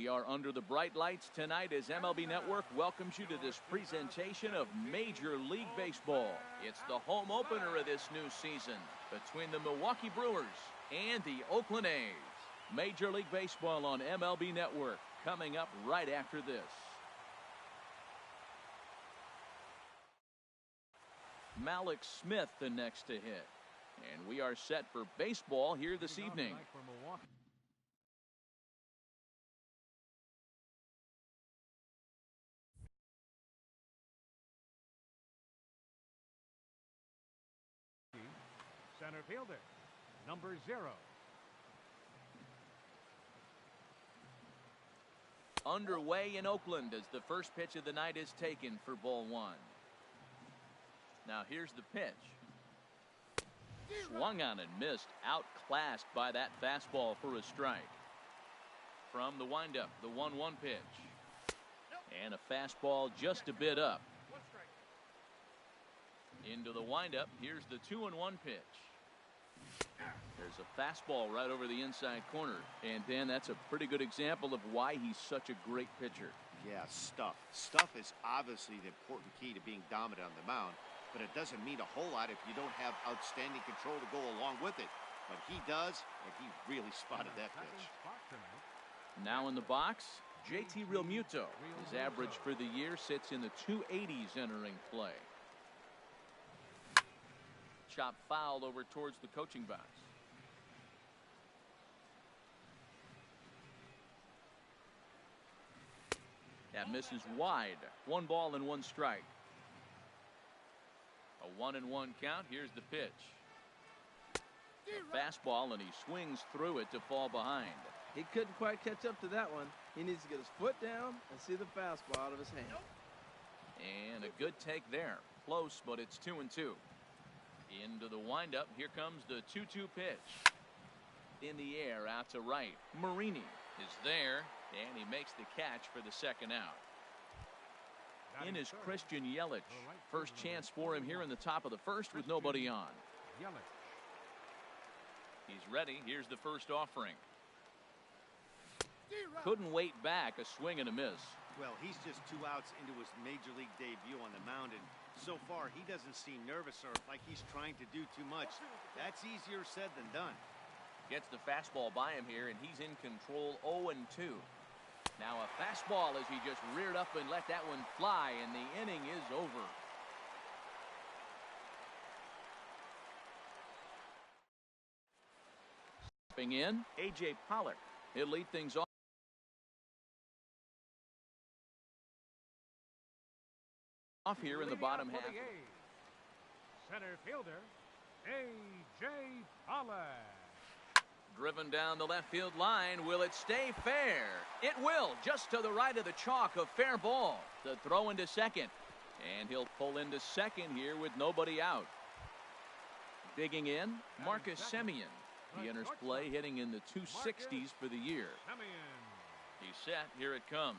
We are under the bright lights tonight as MLB Network welcomes you to this presentation of Major League Baseball. It's the home opener of this new season between the Milwaukee Brewers and the Oakland A's. Major League Baseball on MLB Network coming up right after this. Malik Smith the next to hit. And we are set for baseball here this evening. Center fielder, number 0. Underway in Oakland as the first pitch of the night is taken for ball 1. Now here's the pitch. Swung on and missed, outclassed by that fastball for a strike. From the windup, the 1-1 pitch. And a fastball just a bit up. Into the windup, here's the 2-1 pitch. There's a fastball right over the inside corner. And Dan, that's a pretty good example of why he's such a great pitcher. Yeah, stuff. Stuff is obviously the important key to being dominant on the mound, but it doesn't mean a whole lot if you don't have outstanding control to go along with it. But he does, and he really spotted that pitch. Now in the box, JT Realmuto. His average for the year sits in the 280s entering play. Chop foul over towards the coaching box. That misses wide. 1 ball and 1 strike. A 1-1 count. Here's the pitch. A fastball, and he swings through it to fall behind. He couldn't quite catch up to that one. He needs to get his foot down and see the fastball out of his hand. And a good take there. Close, but it's 2-2. Into the windup. Here comes the 2-2 pitch. In the air, out to right. Marini is there, and he makes the catch for the second out. In is Christian Yelich. First chance for him here in the top of the first with nobody on. He's ready. Here's the first offering. Couldn't wait back. A swing and a miss. Well, he's just 2 outs into his major league debut on the mound, and so far he doesn't seem nervous or like he's trying to do too much. That's easier said than done. Gets the fastball by him here, and he's in control. 0-2. Now a fastball as he just reared up and let that one fly, and the inning is over. Stepping in, A.J. Pollock. He'll lead things off. Here in the bottom half. Center fielder, A.J. Pollock. Driven down the left field line. Will it stay fair? It will. Just to the right of the chalk, a fair ball. The throw into second. And he'll pull into second here with nobody out. Digging in, Marcus Semien. He enters play hitting in the 260s for the year. He's set. Here it comes.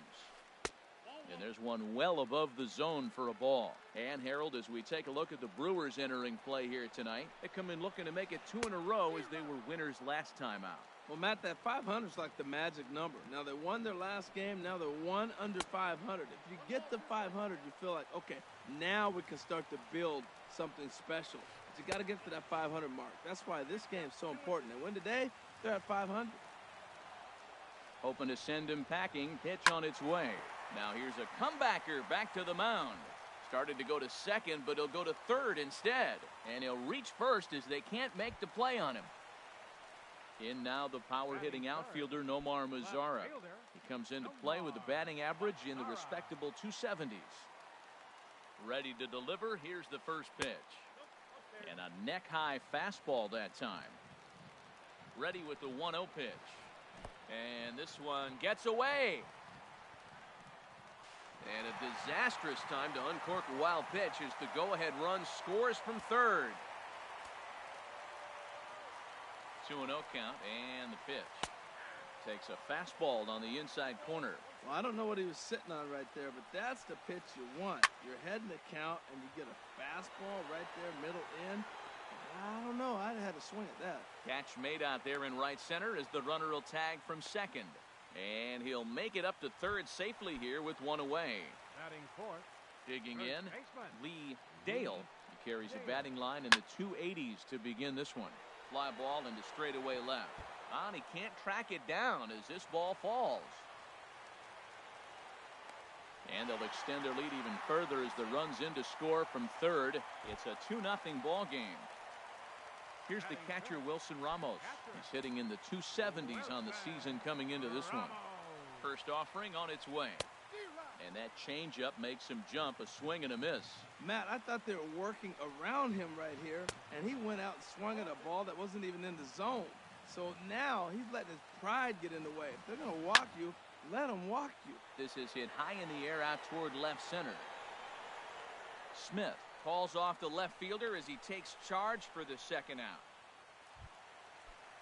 And there's one well above the zone for a ball. And Harold, as we take a look at the Brewers entering play here tonight, they come in looking to make it 2 in a row as they were winners last time out. Well, Matt, that 500 is like the magic number. Now, they won their last game. Now they're 1 under 500. If you get the 500, you feel like, okay, now we can start to build something special. But you got to get to that 500 mark. That's why this game is so important. They win today, they're at 500. Hoping to send him packing. Pitch on its way. Now here's a comebacker back to the mound. Started to go to second, but he'll go to third instead. And he'll reach first as they can't make the play on him. In now the power-hitting outfielder Nomar Mazara. He comes into play with a batting average in the respectable 270s. Ready to deliver. Here's the first pitch. And a neck-high fastball that time. Ready with the 1-0 pitch. And this one gets away. And a disastrous time to uncork a wild pitch as the go-ahead run scores from third. 2-0 count, and the pitch. Takes a fastball on the inside corner. Well, I don't know what he was sitting on right there, but that's the pitch you want. You're heading the count, and you get a fastball right there, middle in. I don't know. I'd have had a swing at that. Catch made out there in right center as the runner will tag from second. And he'll make it up to third safely here with one away. Batting fourth. Digging Third in, baseman. Lee Dale. He carries a batting line in the 280s to begin this one. Fly ball into straightaway left. And he can't track it down as this ball falls. And they'll extend their lead even further as the runs in to score from third. It's a 2-0 ball game. Here's the catcher, Wilson Ramos. He's hitting in the 270s on the season coming into this one. First offering on its way. And that changeup makes him jump, a swing and a miss. Matt, I thought they were working around him right here, and he went out and swung at a ball that wasn't even in the zone. So now he's letting his pride get in the way. If they're going to walk you, let them walk you. This is hit high in the air out toward left center. Smith calls off the left fielder as he takes charge for the second out.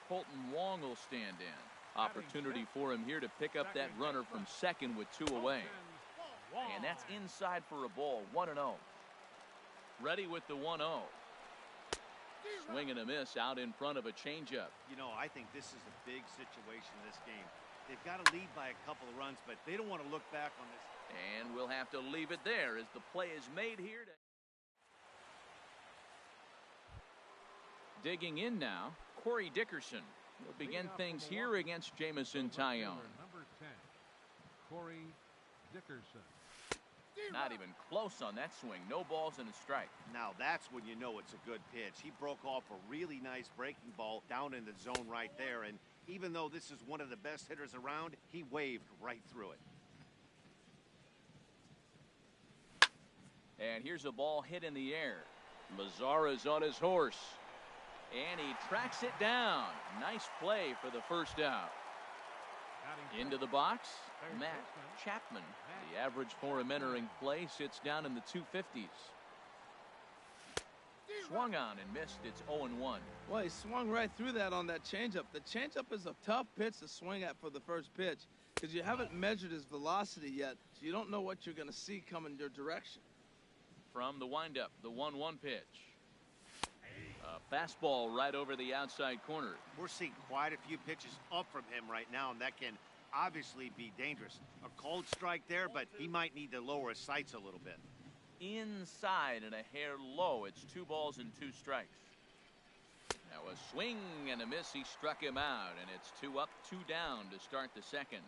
Colton Wong will stand in. Opportunity for him here to pick up that runner from second with 2 away. And that's inside for a ball, 1-0. Ready with the 1-0. Swing and a miss out in front of a changeup. You know, I think this is a big situation in this game. They've got to lead by a couple of runs, but they don't want to look back on this. And we'll have to leave it there as the play is made here. Digging in now, Corey Dickerson will begin things here against Jamison Tyone. Number 10, Corey Dickerson. Not even close on that swing. No balls and a strike. Now that's when you know it's a good pitch. He broke off a really nice breaking ball down in the zone right there, and even though this is one of the best hitters around, he waved right through it. And here's a ball hit in the air. Mazara's on his horse. And he tracks it down. Nice play for the first out. Into the box, Matt Chapman. The average for him entering play sits down in the 250s. Swung on and missed. It's 0-1. Well, he swung right through that on that changeup. The changeup is a tough pitch to swing at for the first pitch because you haven't measured his velocity yet, so you don't know what you're going to see coming your direction. From the windup, the 1-1 pitch. A fastball right over the outside corner. We're seeing quite a few pitches up from him right now, and that can obviously be dangerous. A cold strike there, but he might need to lower his sights a little bit. Inside and a hair low. It's 2 balls and 2 strikes. Now a swing and a miss. He struck him out, and it's 2 up, 2 down to start the second.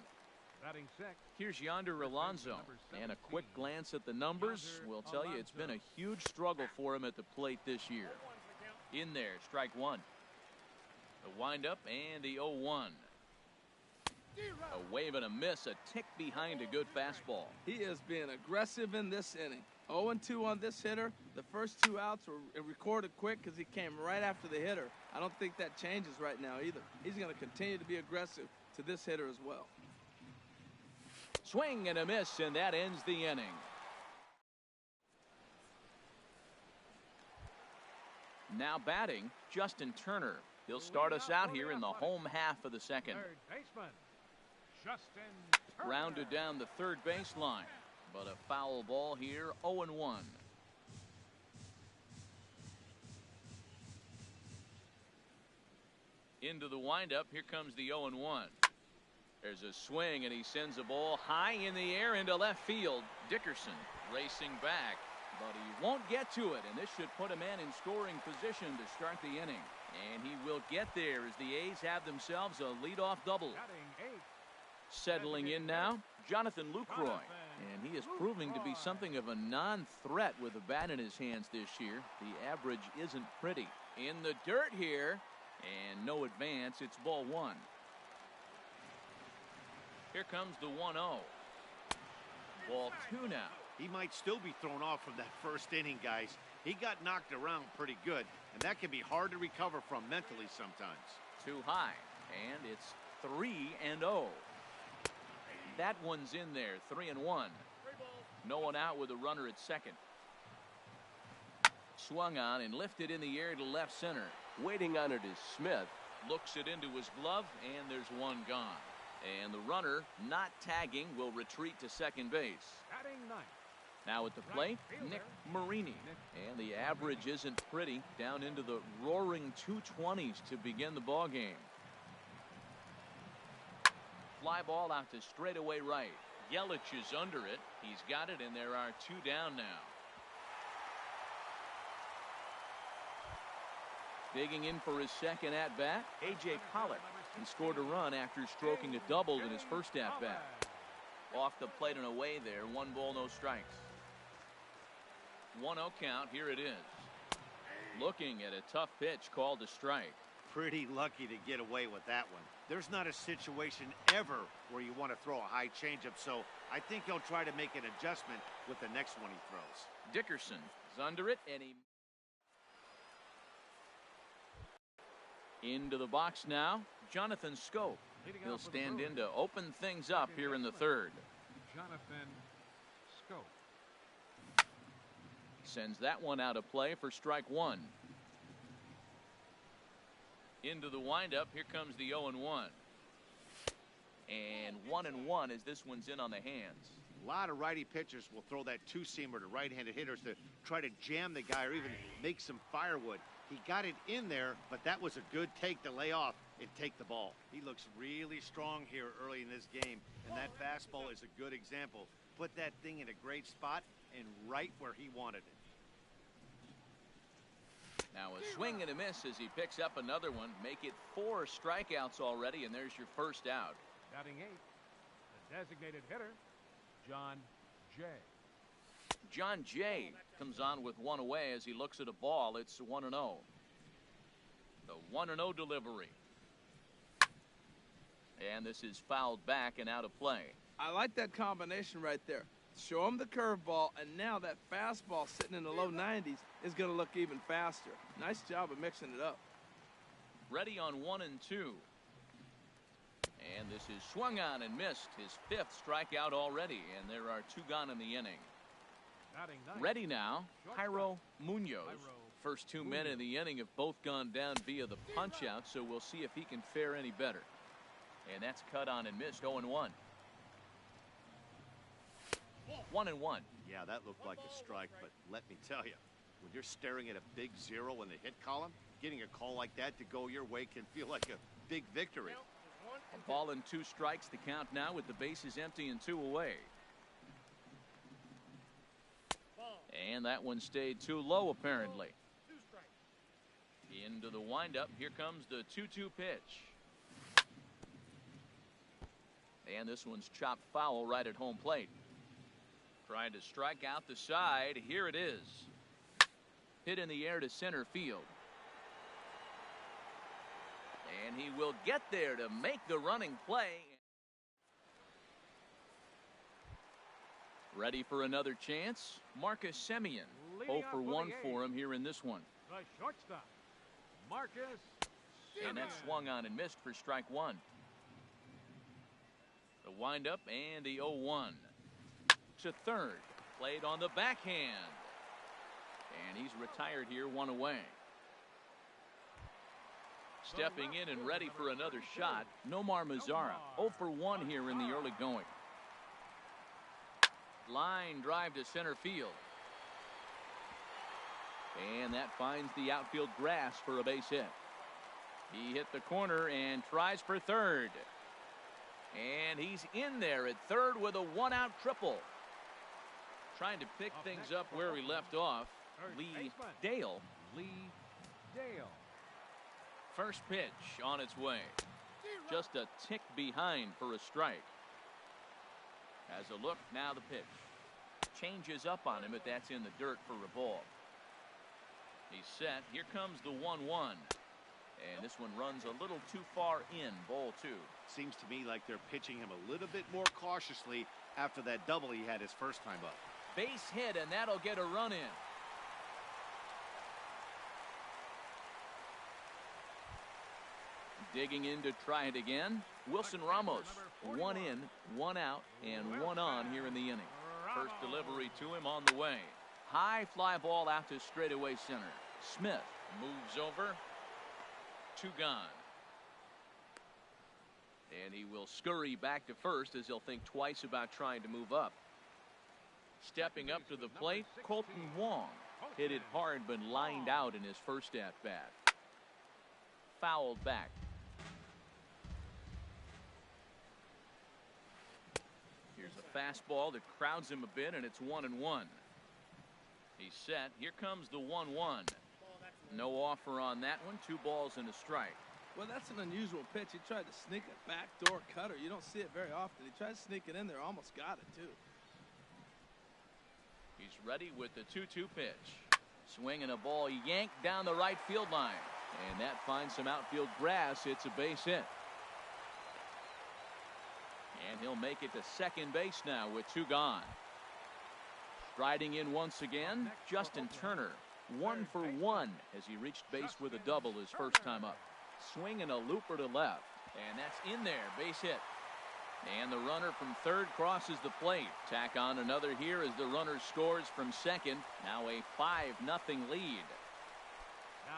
Batting sixth. Here's Yonder Alonso, and a quick glance at the numbers will tell you it's been a huge struggle for him at the plate this year. In there, strike 1. The windup and the 0-1. A wave and a miss, a tick behind a good fastball. He is being aggressive in this inning. 0-2 on this hitter. The first 2 outs were recorded quick because he came right after the hitter. I don't think that changes right now either. He's going to continue to be aggressive to this hitter as well. Swing and a miss, and that ends the inning. Now batting, Justin Turner. He'll start us out here in the home half of the second. Third baseman, Justin Turner. Grounded down the third baseline, but a foul ball here, 0-1. Into the windup, here comes the 0-1. There's a swing, and he sends a ball high in the air into left field. Dickerson racing back. But he won't get to it, and this should put a man in scoring position to start the inning. And he will get there as the A's have themselves a leadoff double. Settling in now, Jonathan Lucroy. And he is proving to be something of a non-threat with a bat in his hands this year. The average isn't pretty. In the dirt here, and no advance. It's ball 1. Here comes the 1-0. Ball 2 now. He might still be thrown off from that first inning, guys. He got knocked around pretty good, and that can be hard to recover from mentally sometimes. Too high, and it's 3-0. That one's in there, 3-1. No one out with a runner at second. Swung on and lifted in the air to left center. Waiting on it is Smith. Looks it into his glove, and there's one gone. And the runner, not tagging, will retreat to second base. Batting ninth. Now at the plate, Nick Marini. And the average isn't pretty, down into the roaring 220s to begin the ball game. fly ball out to straightaway right. Yelich is under it. He's got it, and there are 2 down now. Digging in for his second at-bat, A.J. Pollock. He scored a run after stroking a double in his first at-bat. Off the plate and away there, 1 ball, no strikes. 1-0 count, here it is. Looking at a tough pitch called a strike. Pretty lucky to get away with that one. There's not a situation ever where you want to throw a high changeup, so I think he'll try to make an adjustment with the next one he throws. Dickerson is under it, and he... Into the box now, Jonathan Scope. He'll stand in to open things up here in the third. Jonathan Scope. Sends that one out of play for strike 1. Into the windup, here comes the 0-1. And 1-1 as this one's in on the hands. A lot of righty pitchers will throw that two-seamer to right-handed hitters to try to jam the guy or even make some firewood. He got it in there, but that was a good take to lay off and take the ball. He looks really strong here early in this game, and that fastball is a good example. Put that thing in a great spot and right where he wanted it. Now a swing and a miss as he picks up another one. Make it 4 strikeouts already, and there's your first out. Batting 8, the designated hitter, John Jay. John Jay comes on with 1 away as he looks at a ball. It's 1-0. The 1-0 delivery. And this is fouled back and out of play. I like that combination right there. Show him the curveball, and now that fastball sitting in the low 90s is going to look even faster. Nice job of mixing it up. Ready on 1 and 2. And this is swung on and missed. His 5th strikeout already, and there are 2 gone in the inning. Ready now, Jairo Munoz. First 2 men in the inning have both gone down via the punch-out, so we'll see if he can fare any better. And that's cut on and missed, 0-1. 1-1. Yeah, that looked like a strike, but let me tell you, when you're staring at a big 0 in the hit column, getting a call like that to go your way can feel like a big victory. A ball and 2 strikes to count now with the bases empty and 2 away. And that one stayed too low, apparently. Into the windup. Here comes the 2-2 pitch. And this one's chopped foul right at home plate. Trying to strike out the side. Here it is. Hit in the air to center field. And he will get there to make the running play. Ready for another chance? Marcus Semien. 0 for 1 for him here in this one. The shortstop, Marcus Semien. And that swung on and missed for strike 1. The windup and the 0-1. To third. Played on the backhand. And he's retired here, 1 away. Stepping in and ready for another shot, Nomar Mazara. 0 for 1 here in the early going. Line drive to center field. And that finds the outfield grass for a base hit. He hit the corner and tries for third. And he's in there at third with a 1-out triple. Trying to pick things up where he left off, Lee Dale. Lee Dale. First pitch on its way. Just a tick behind for a strike. Has a look, now the pitch. Changes up on him, but that's in the dirt for a ball. He's set. Here comes the 1-1. And this one runs a little too far in, ball 2. Seems to me like they're pitching him a little bit more cautiously after that double he had his first time up. Base hit, and that'll get a run in. Digging in to try it again. Wilson Ramos. 1 in, 1 out, and 1 on here in the inning. First delivery to him on the way. High fly ball out to straightaway center. Smith moves over. 2 gone. And he will scurry back to first as he'll think twice about trying to move up. Stepping up to the plate, Colton Wong. Hit it hard but lined out in his first at-bat. Fouled back. There's a fastball that crowds him a bit, and it's 1-1. He's set. Here comes the 1-1. No offer on that one. 2 balls and a strike. Well, that's an unusual pitch. He tried to sneak a backdoor cutter. You don't see it very often. He tried to sneak it in there. Almost got it, too. He's ready with the 2-2 pitch. Swinging a ball yanked down the right field line. And that finds some outfield grass. It's a base hit. And he'll make it to second base now with 2 gone. Striding in once again, Justin Turner. 1 for 1 as he reached base with a double his first time up. Swinging a looper to left. And that's in there. Base hit. And the runner from third crosses the plate. Tack on another here as the runner scores from second. Now a 5-0 lead.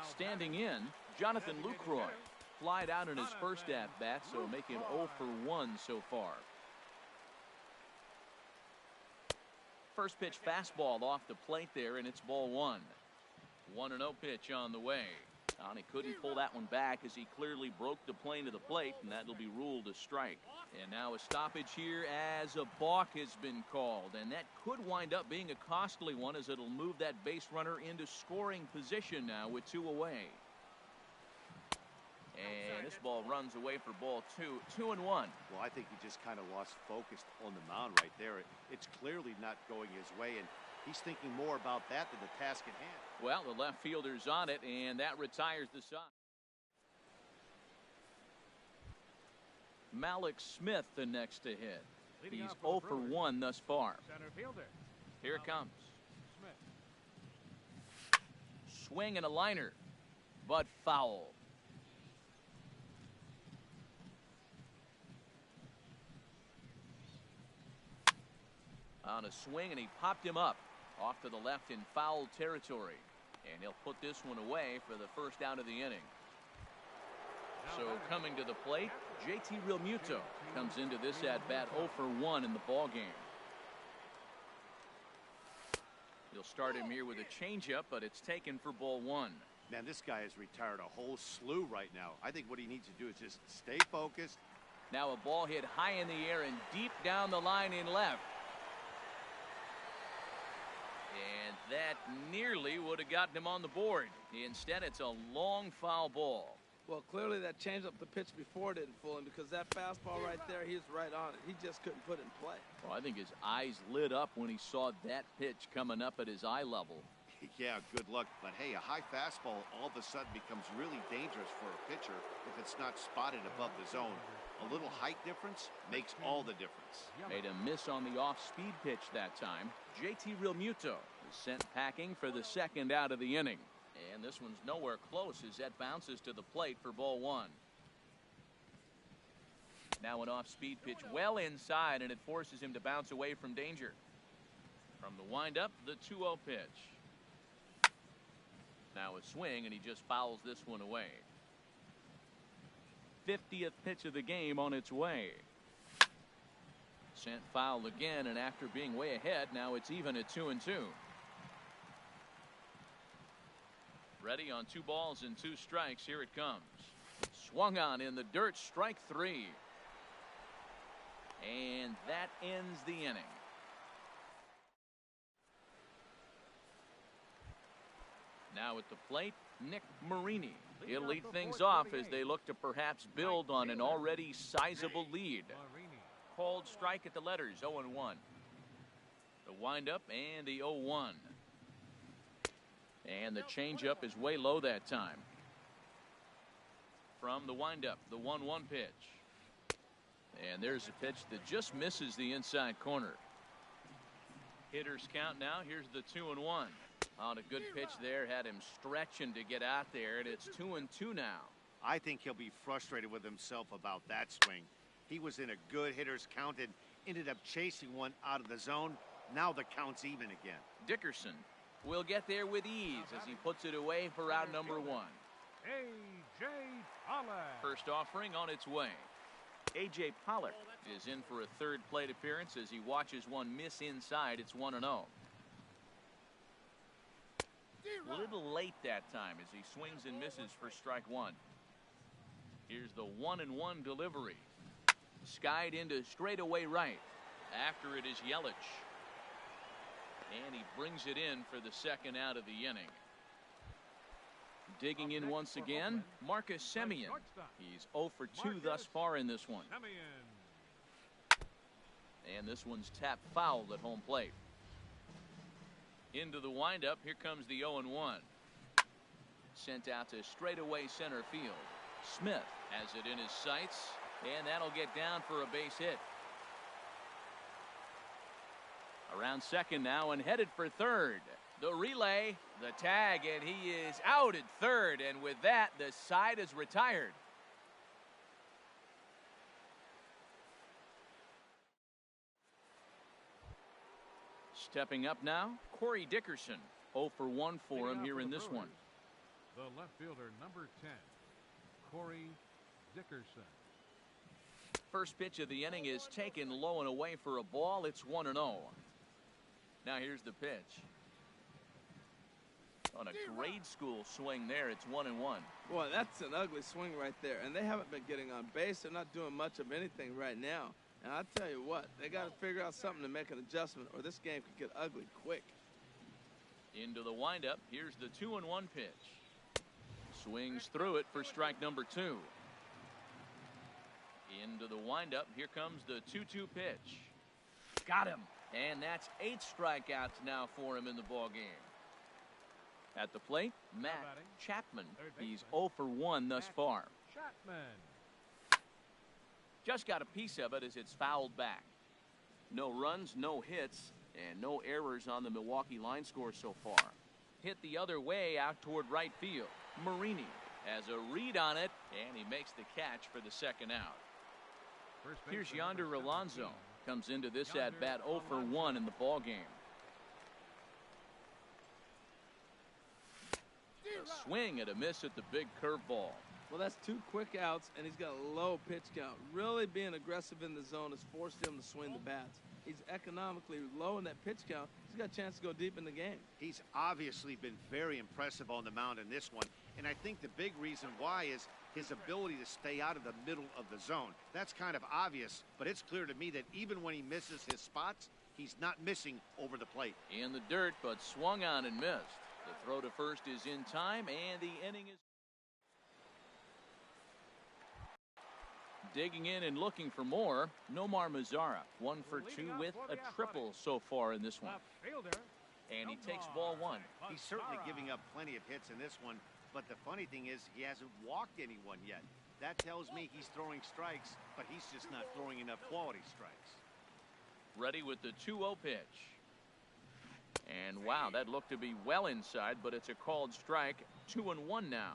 Standing in, Jonathan Lucroy. Flied out in his first at-bat, so make him 0 for 1 so far. First pitch fastball off the plate there, and it's ball 1. 1-0 pitch on the way. And he couldn't pull that one back as he clearly broke the plane of the plate, and that'll be ruled a strike. And now a stoppage here as a balk has been called, and that could wind up being a costly one as it'll move that base runner into scoring position now with 2 away. And this ball runs away for ball 2. 2-1. Well, I think he just kind of lost focus on the mound right there. It's clearly not going his way, and he's thinking more about that than the task at hand. Well, the left fielder's on it, and that retires the side. Malik Smith the next to hit. He's 0 for 1 thus far. Center fielder. Here it comes. Smith. Swing and a liner, but foul. On a swing, and he popped him up off to the left in foul territory. And he'll put this one away for the first out of the inning. So coming to the plate, JT Realmuto comes into this at-bat 0 for 1 in the ball game. He'll start him here with a changeup, but it's taken for ball 1. Man, this guy has retired a whole slew right now. I think what he needs to do is just stay focused. Now a ball hit high in the air and deep down the line in left. And that nearly would have gotten him on the board. Instead, it's a long foul ball. Well, clearly that changeup the pitch before didn't fool him, because that fastball right there, he was right on it. He just couldn't put it in play. Well, I think his eyes lit up when he saw that pitch coming up at his eye level. Yeah, good luck. But hey, a high fastball all of a sudden becomes really dangerous for a pitcher if it's not spotted above the zone. A little height difference makes all the difference. Made a miss on the off-speed pitch that time. JT Realmuto is sent packing for the second out of the inning. And this one's nowhere close as that bounces to the plate for ball 1. Now an off-speed pitch well inside, and it forces him to bounce away from danger. From the windup, the 2-0 pitch. Now a swing, and he just fouls this one away. 50th pitch of the game on its way. Sent foul again, and after being way ahead, now it's even at 2-2. Ready on 2 balls and 2 strikes. Here it comes. Swung on in the dirt, strike 3. And that ends the inning. Now at the plate, Nick Marini. He'll lead things off as they look to perhaps build on an already sizable lead. Called strike at the letters, 0-1. The windup and the 0-1. And the changeup is way low that time. From the windup, the 1-1 pitch. And there's a pitch that just misses the inside corner. Hitters count now. Here's the 2-1. On a good pitch there, had him stretching to get out there, and it's 2-2 now. I think he'll be frustrated with himself about that swing. He was in a good hitter's count and ended up chasing one out of the zone. Now the count's even again. Dickerson will get there with ease as he puts it away for out number 1. A.J. Pollock. First offering on its way. A.J. Pollock is in for a third plate appearance as he watches one miss inside. It's 1-0. A little late that time as he swings and misses for strike 1. Here's the 1-1 delivery. Skied into straightaway right. After it is Yelich. And he brings it in for the second out of the inning. Digging in once again, Marcus Semien. He's 0 for 2 thus far in this one. And this one's tapped foul at home plate. Into the windup, here comes the 0-1. Sent out to straightaway center field. Smith has it in his sights, and that'll get down for a base hit. Around second now and headed for third. The relay, the tag, and he is out at third, and with that, the side is retired. Stepping up now, Corey Dickerson. 0 for 1 for him here in this one. The left fielder, number 10, Corey Dickerson. First pitch of the inning is taken low and away for a ball. It's 1-0. Now here's the pitch. On a grade school swing there, it's 1-1. Boy, that's an ugly swing right there. And they haven't been getting on base. They're not doing much of anything right now. And I'll tell you what, they got to figure out something to make an adjustment, or this game could get ugly quick. Into the windup. Here's the 2-1 pitch. Swings through it for strike number 2. Into the windup. Here comes the 2-2 pitch. Got him. And that's 8 strikeouts now for him in the ball game. At the plate, Matt Chapman. He's 0 for 1 thus far. Chapman. Just got a piece of it as it's fouled back. No runs, no hits, and no errors on the Milwaukee line score so far. Hit the other way out toward right field. Marini has a read on it, and he makes the catch for the second out. Here's Yonder Alonso. Comes into this at-bat 0 for 1 in the ball game. A swing and a miss at the big curveball. Well, that's 2 quick outs, and he's got a low pitch count. Really being aggressive in the zone has forced him to swing the bats. He's economically low in that pitch count. He's got a chance to go deep in the game. He's obviously been very impressive on the mound in this one, and I think the big reason why is his ability to stay out of the middle of the zone. That's kind of obvious, but it's clear to me that even when he misses his spots, he's not missing over the plate. In the dirt, but swung on and missed. The throw to first is in time, and the inning is... Digging in and looking for more, Nomar Mazara. 1 for 2 with a triple so far in this one. And he takes ball 1. He's certainly giving up plenty of hits in this one, but the funny thing is he hasn't walked anyone yet. That tells me he's throwing strikes, but he's just not throwing enough quality strikes. Ready with the 2-0 pitch. And wow, that looked to be well inside, but it's a called strike. 2-1 now.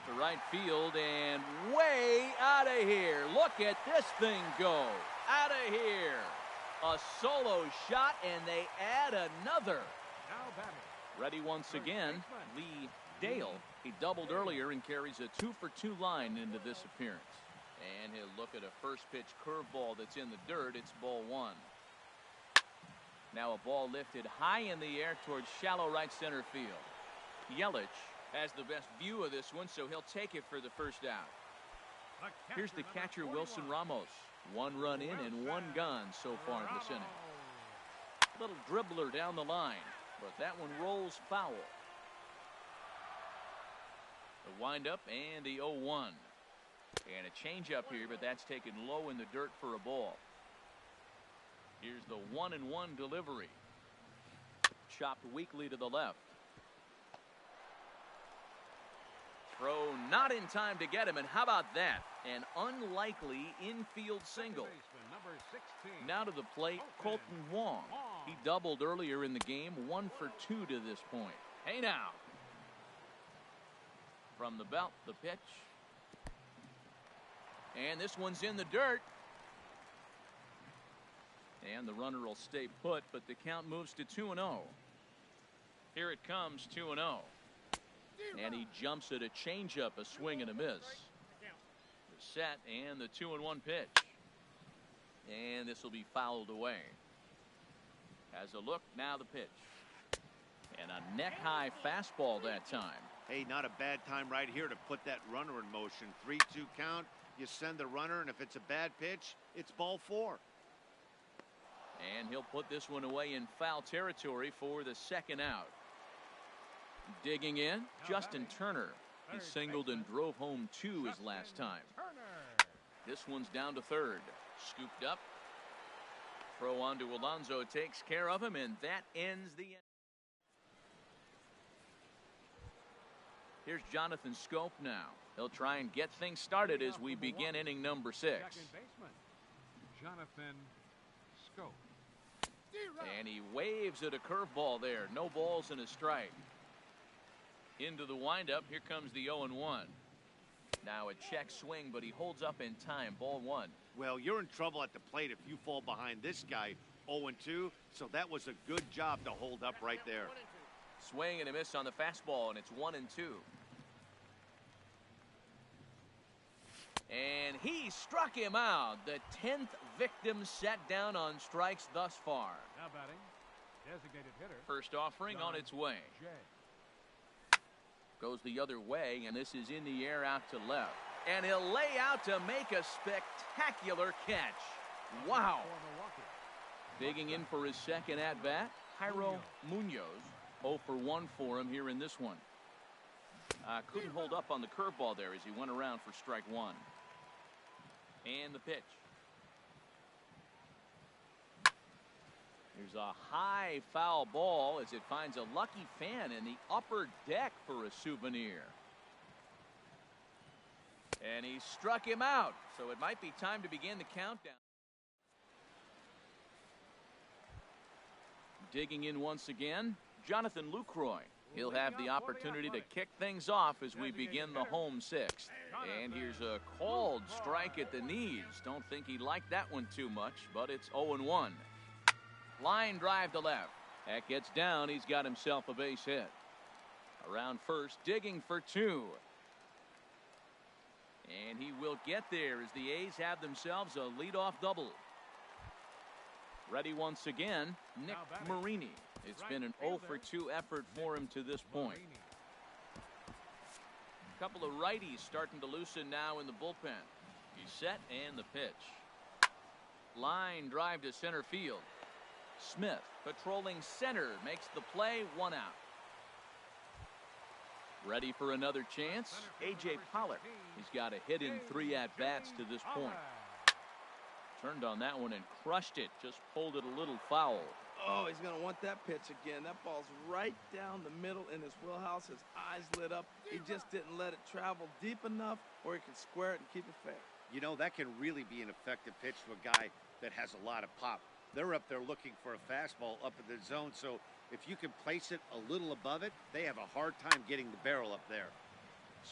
To right field and way out of here. Look at this thing go. Out of here. A solo shot, and they add another. Ready once again, Lee Dale. He doubled earlier and carries a 2 for 2 line into this appearance. And he'll look at a first pitch curveball that's in the dirt. It's ball 1. Now a ball lifted high in the air towards shallow right center field. Yelich has the best view of this one, so he'll take it for the first out. Here's the catcher, Wilson Ramos. 1 run in and 1 gone so far in this inning. Little dribbler down the line, but that one rolls foul. The windup and the 0-1. And a changeup here, but that's taken low in the dirt for a ball. Here's the 1-1 delivery. Chopped weakly to the left. Throw not in time to get him, and how about that? An unlikely infield single. Now to the plate, Colton Wong. He doubled earlier in the game, 1 for 2 to this point. Hey now. From the belt, the pitch. And this one's in the dirt. And the runner will stay put, but the count moves to 2-0. Here it comes, 2-0. And he jumps at a changeup, a swing and a miss. The set and the 2-1 pitch. And this will be fouled away. As a look, now the pitch. And a neck-high fastball that time. Hey, not a bad time right here to put that runner in motion. 3-2 count. You send the runner, and if it's a bad pitch, it's ball 4. And he'll put this one away in foul territory for the second out. Digging in, Justin Turner. He singled and drove home 2 his last time. This one's down to third. Scooped up. Throw on to Alonso takes care of him, and that ends the inning. Here's Jonathan Scope now. He'll try and get things started as we begin inning number 6. Second baseman, Jonathan Scope. And he waves at a curveball there. No balls and a strike. Into the windup. Here comes the 0-1. Now a check swing, but he holds up in time. Ball 1. Well, you're in trouble at the plate if you fall behind this guy 0-2, so that was a good job to hold up right there. Swing and a miss on the fastball, and it's 1-2. And he struck him out. The 10th victim set down on strikes thus far. Now batting, designated hitter. First offering on its way. Goes the other way, and this is in the air out to left. And he'll lay out to make a spectacular catch. Wow. Digging in for his second at-bat, Jairo Munoz. 0 for 1 for him here in this one. Couldn't hold up on the curveball there as he went around for strike 1. And the pitch. There's a high foul ball as it finds a lucky fan in the upper deck for a souvenir. And he struck him out, so it might be time to begin the countdown. Digging in once again, Jonathan Lucroy. He'll have the opportunity to kick things off as we begin the home 6th. And here's a called strike at the knees. Don't think he liked that one too much, but it's 0-1. Line drive to left. That gets down. He's got himself a base hit. Around first, digging for 2. And he will get there as the A's have themselves a leadoff double. Ready once again, Nick Marini. It's been an 0 for 2 effort for him to this point. A couple of righties starting to loosen now in the bullpen. He's set and the pitch. Line drive to center field. Smith patrolling center makes the play, 1 out. Ready for another chance? A.J. Pollock. He's got a hit in 3 at-bats to this point. Turned on that one and crushed it. Just pulled it a little foul. Oh, he's going to want that pitch again. That ball's right down the middle in his wheelhouse. His eyes lit up. He just didn't let it travel deep enough where he can square it and keep it fair. You know, that can really be an effective pitch to a guy that has a lot of pop. They're up there looking for a fastball up in the zone, so if you can place it a little above it, they have a hard time getting the barrel up there.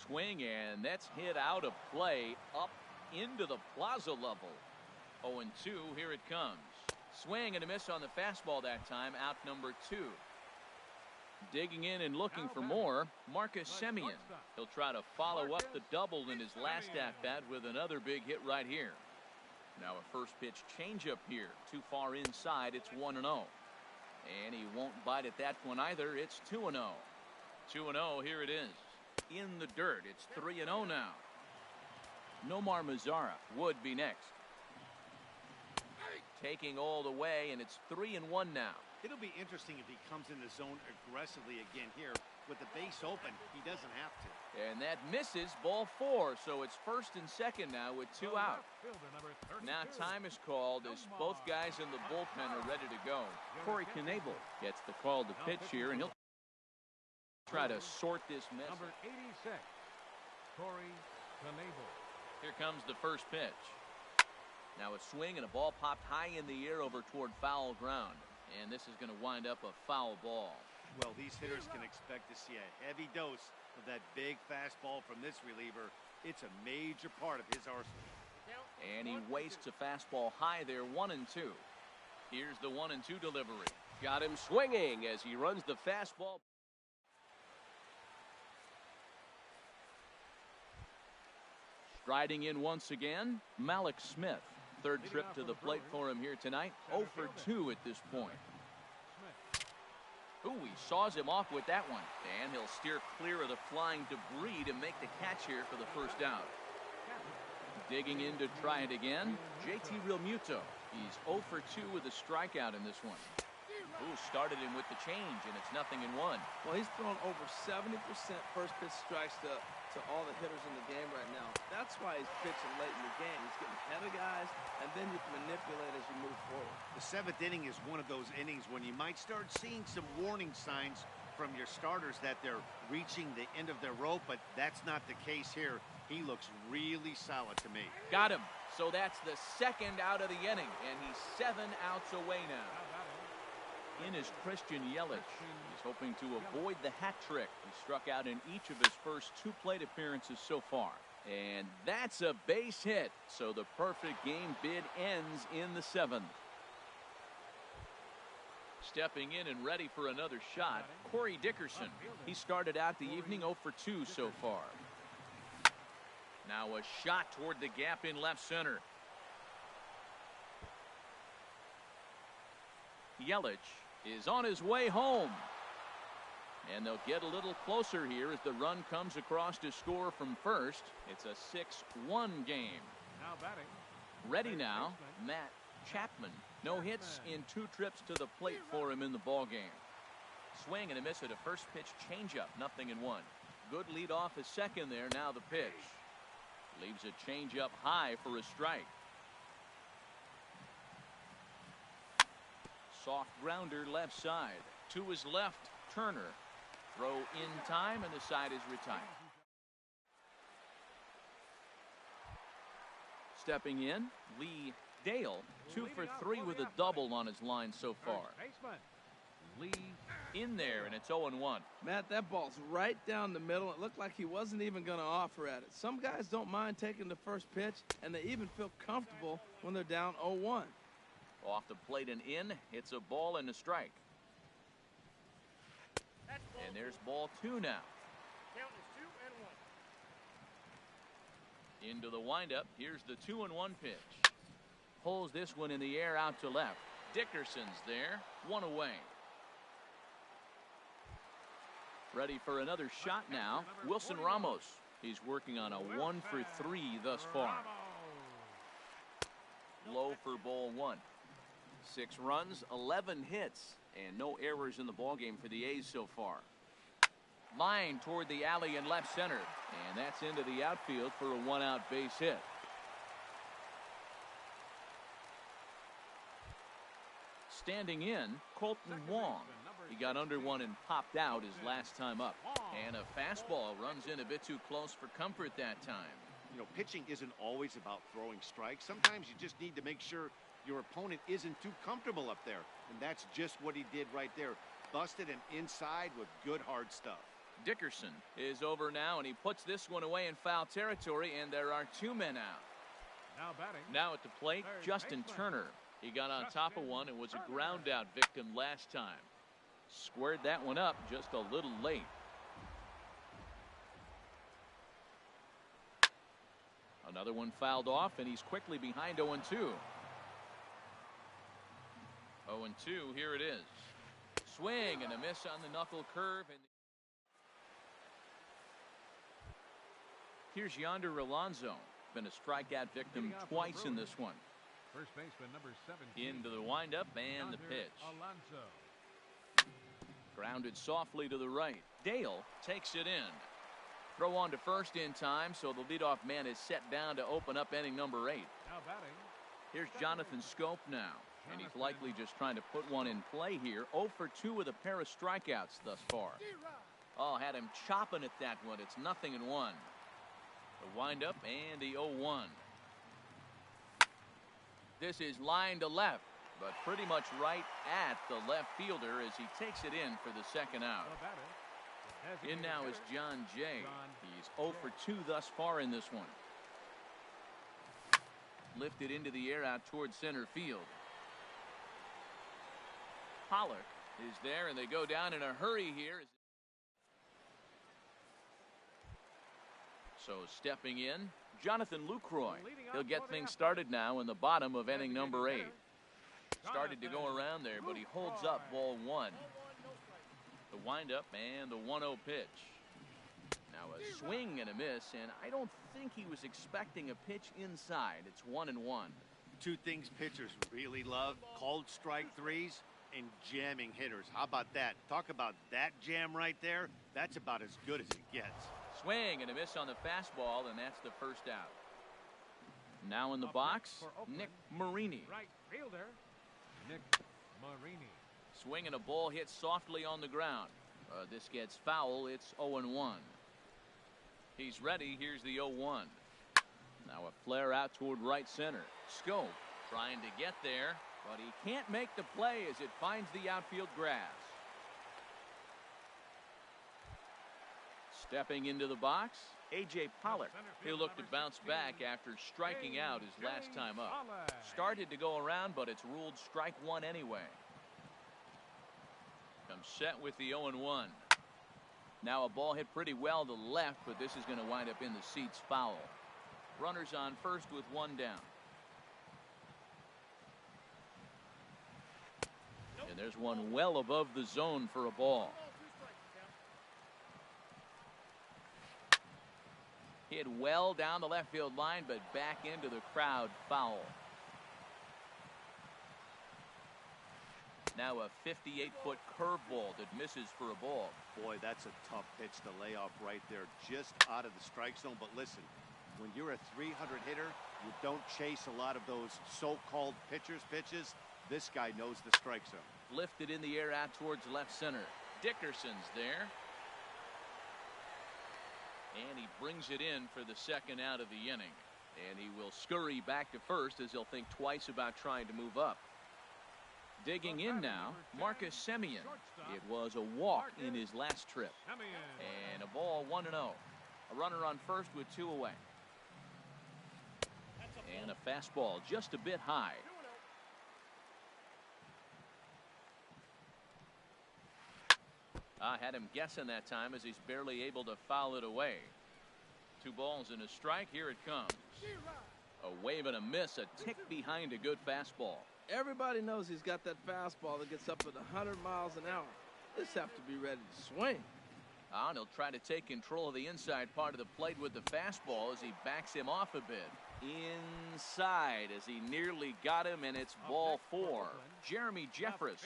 Swing, and that's hit out of play up into the plaza level. 0-2, here it comes. Swing and a miss on the fastball that time, out number 2. Digging in and looking for more, Marcus Semien. He'll try to follow up the double in his last at-bat with another big hit right here. Now a first pitch changeup here. Too far inside, it's 1-0. And he won't bite at that one either. It's 2-0. 2-0, here it is. In the dirt, it's 3-0 now. Nomar Mazara would be next. Taking all the way, and it's 3-1 now. It'll be interesting if he comes in the zone aggressively again here. With the base open, he doesn't have to. And that misses, ball 4, so it's first and second now with 2 out. Now time is called as both guys in the bullpen are ready to go. Corey Knebel gets the call to pitch here, and he'll try to sort this mess. Number 86, Corey Knebel. Here comes the first pitch. Now a swing and a ball popped high in the air over toward foul ground. And this is going to wind up a foul ball. Well, these hitters can expect to see a heavy dose of that big fastball from this reliever. It's a major part of his arsenal. And he wastes a fastball high there, 1-2. Here's the 1-2 delivery. Got him swinging as he runs the fastball. Striding in once again, Malik Smith. Third trip to the plate for him here tonight. 0 for 2 at this point. Ooh, he saws him off with that one. And he'll steer clear of the flying debris to make the catch here for the first out. Digging in to try it again, JT Realmuto. He's 0 for 2 with a strikeout in this one. Ooh, started him with the change, and it's 0-1. Well, he's thrown over 70% first pitch strikes to all the hitters in the game right now. That's why he's pitching late in the game. He's getting ahead of guys, and then you can manipulate as you move forward. The 7th inning is one of those innings when you might start seeing some warning signs from your starters that they're reaching the end of their rope, but that's not the case here. He looks really solid to me. Got him. So that's the second out of the inning, and he's 7 outs away now. In is Christian Yelich. He's hoping to avoid the hat trick. He struck out in each of his first 2 plate appearances so far. And that's a base hit. So the perfect game bid ends in the 7th. Stepping in and ready for another shot, Corey Dickerson. He started out the evening 0 for 2 so far. Now a shot toward the gap in left center. Yelich is on his way home. And they'll get a little closer here as the run comes across to score from first. It's a 6-1 game. Now batting. Ready now, Matt Chapman. No hits in 2 trips to the plate for him in the ballgame. Swing and a miss at a first pitch changeup, 0-1. Good lead off his second there, now the pitch. Leaves a changeup high for a strike. Soft grounder left side. To his left, Turner. Throw in time, and the side is retired. Stepping in, Lee Dale, 2 for 3 with a double on his line so far. Lee in there, and it's 0-1. Matt, that ball's right down the middle. It looked like he wasn't even going to offer at it. Some guys don't mind taking the first pitch, and they even feel comfortable when they're down 0-1. Off the plate and in, it's a ball and a strike. And there's ball 2 now. Count is 2-1. Into the windup. Here's the 2-1 pitch. Pulls this one in the air out to left. Dickerson's there. 1 away. Ready for another shot now. Wilson Ramos. He's working on a 1 for 3 thus far. Low for ball 1. 6 runs, 11 hits, and no errors in the ballgame for the A's so far. Line toward the alley in left center, and that's into the outfield for a 1-out base hit. Standing in, Colton Wong. He got under one and popped out his last time up. And a fastball runs in a bit too close for comfort that time. You know, pitching isn't always about throwing strikes. Sometimes you just need to make sure your opponent isn't too comfortable up there. And that's just what he did right there. Busted him inside with good hard stuff. Dickerson is over now, and he puts this one away in foul territory, and there are 2 men out. Now batting. Now at the plate, Justin Turner. He got on top of one and was a ground out victim last time. Squared that one up just a little late. Another one fouled off, and he's quickly behind 0-2. 0-2, here it is. Swing and a miss on the knuckle curve. And here's Yonder Alonso. Been a strikeout victim twice in this one. First baseman number 17. Into the windup and the pitch. Alonso. Grounded softly to the right. Dale takes it in. Throw on to first in time, so the leadoff man is set down to open up inning number 8. Now batting. Here's Jonathan Scope now, and he's likely just trying to put one in play here. 0 for 2 with a pair of strikeouts thus far. Oh, had him chopping at that one. It's 0-1. The windup and the 0-1. This is line to left, but pretty much right at the left fielder as he takes it in for the second out. In now is John Jay. He's 0 for 2 thus far in this one. Lifted into the air out towards center field. Pollock is there, and they go down in a hurry here. So stepping in, Jonathan Lucroy. He'll get things started now in the bottom of inning number 8. Started to go around there, but he holds up ball 1. The windup and the 1-0 pitch. Now a swing and a miss, and I don't think he was expecting a pitch inside. It's 1-1. Two things pitchers really love: called strike threes and jamming hitters. How about that? Talk about that jam right there. That's about as good as it gets. Swing and a miss on the fastball, and that's the first out. Now in the box, Nick Marini. Right fielder, Nick Marini. Swing and a ball hit softly on the ground. This gets foul. It's 0-1. He's ready. Here's the 0-1. Now a flare out toward right center. Scope trying to get there, but he can't make the play as it finds the outfield grass. Stepping into the box, A.J. Pollock. He'll look to bounce back after striking out his last time up. Started to go around, but it's ruled strike one anyway. Comes set with the 0-1. Now a ball hit pretty well to the left, but this is going to wind up in the seats foul. Runners on first with one down. And there's one well above the zone for a ball. Hit well down the left field line, but back into the crowd, foul. Now a 58-foot curveball that misses for a ball. Boy, that's a tough pitch to lay off right there, just out of the strike zone. But listen, when you're a 300 hitter, you don't chase a lot of those so-called pitches. This guy knows the strike zone. Lifted in the air out towards left center. Dickerson's there. And he brings it in for the second out of the inning. And he will scurry back to first as he'll think twice about trying to move up. Digging in now, Marcus Semien. It was a walk in his last trip. And a ball 1-0. A runner on first with two away. And a fastball just a bit high. I had him guessing that time as he's barely able to foul it away. 2 balls and a strike. Here it comes. A wave and a miss, a tick behind a good fastball. Everybody knows he's got that fastball that gets up at 100 miles an hour. Just have to be ready to swing. And he'll try to take control of the inside part of the plate with the fastball as he backs him off a bit. Inside as he nearly got him, and it's ball 4. Jeremy Jeffress.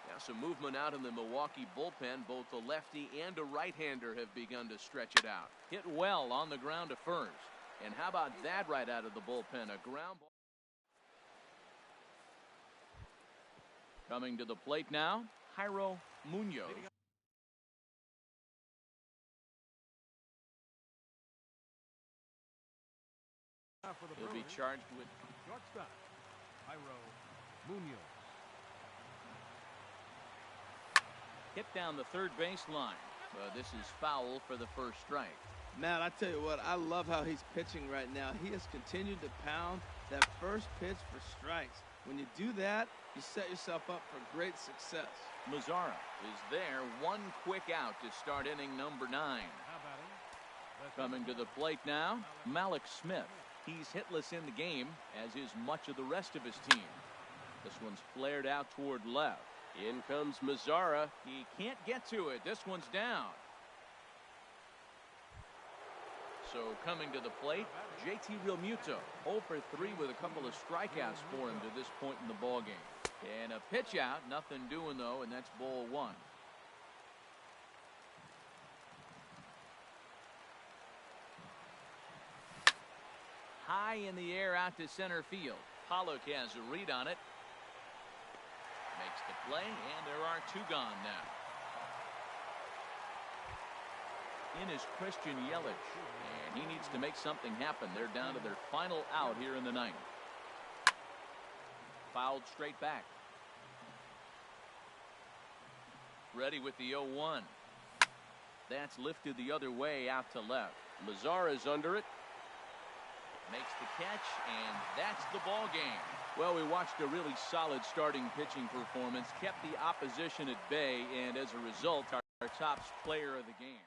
Now some movement out in the Milwaukee bullpen. Both the lefty and a right-hander have begun to stretch it out. Hit well on the ground to first. And how about that right out of the bullpen? A ground ball. Coming to the plate now, Jairo Munoz. He'll be charged with shortstop, Jairo Munoz. Hit down the third base line. This is foul for the first strike. Matt, I tell you what, I love how he's pitching right now. He has continued to pound that first pitch for strikes. When you do that, you set yourself up for great success. Mazzara is there. One quick out to start inning number 9. Coming to the plate now, Malik Smith. He's hitless in the game, as is much of the rest of his team. This one's flared out toward left. In comes Mazzara. He can't get to it. This one's down. So coming to the plate, JT Realmuto. 0 for 3 with a couple of strikeouts for him to this point in the ballgame. And a pitch out. Nothing doing, though, and that's ball 1. High in the air out to center field. Pollock has a read on it. Makes the play, and there are 2 gone now. In is Christian Yelich, and he needs to make something happen. They're down to their final out here in the 9th. Fouled straight back. Ready with the 0-1. That's lifted the other way out to left. Mazzara's under it. Makes the catch, and that's the ball game. Well, we watched a really solid starting pitching performance, kept the opposition at bay, and as a result, our top player of the game.